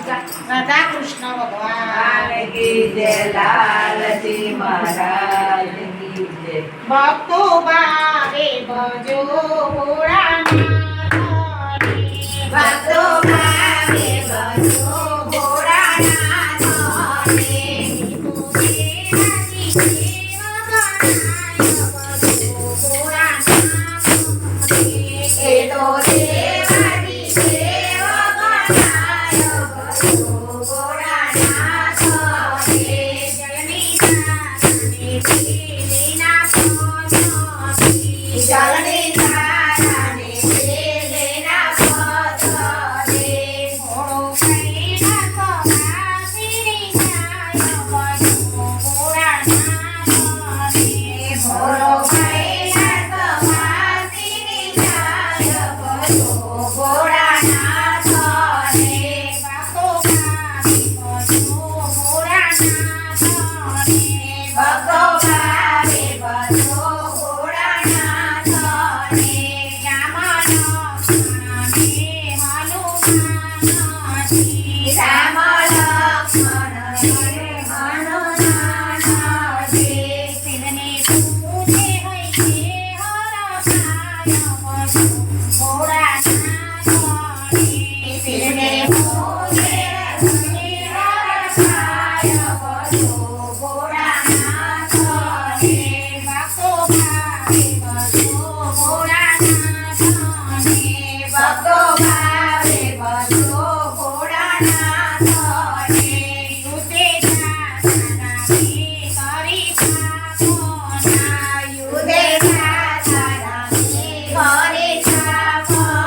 રાધા કૃષ્ણ ભગવાન કી જય, લાલજી મહારાજ કી જય. ભક્તો ભાવે ભજો ભોળાનાથ ભક્તો ભાવે ભજો ભોળાનાથ ને. એ તો દેવાદી દેવ ગણાય ભજો ભોળાનાથ ને. જળની ધારાને લેના પથરે. ભોળો કૈલાસ વાસીની જાય ભજો ભોળાનાથ ને. ભક્તો ભાવે ભજો ભોળાનાથ ને. રામ લક્ષ્મણ હનુમાન શિરને પૂજે હરખાય ભજો ભોળાનાથ ને. ભક્તો ભાવે ભજો ભોળાનાથ ને. યુધે સાધના કરે છાપણા.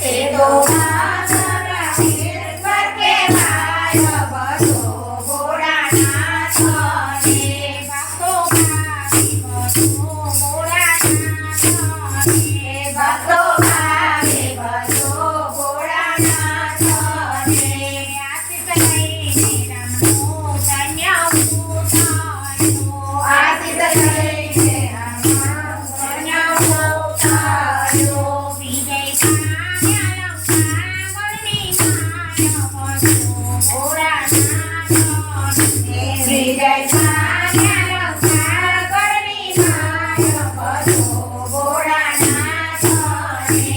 તે તો ભાગરા વીર કે ભાય ભજો ભોળાનાથ ને. ભક્તો ભાવે ભજો ભોળાનાથ ને. આશીષ લઈને રામનો કન્યાઓ વિજય પામ્યા લંકાગળની માય ભજો ભોળાનાથ ને.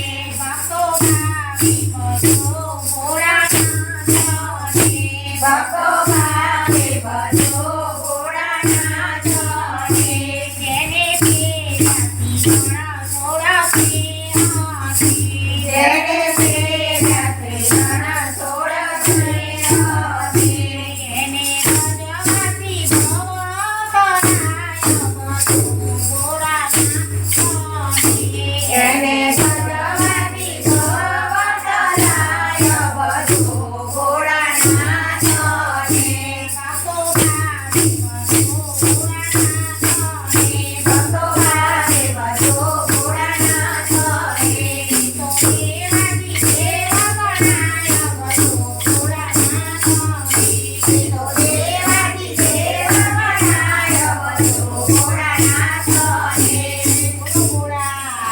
ભક્તો ભાવે ભજો ભોળાનાથ ને. જેને પેરાથી ઘણા સોળા એને સદવાદી ભવ કરાય ભજો ભોળાનાથ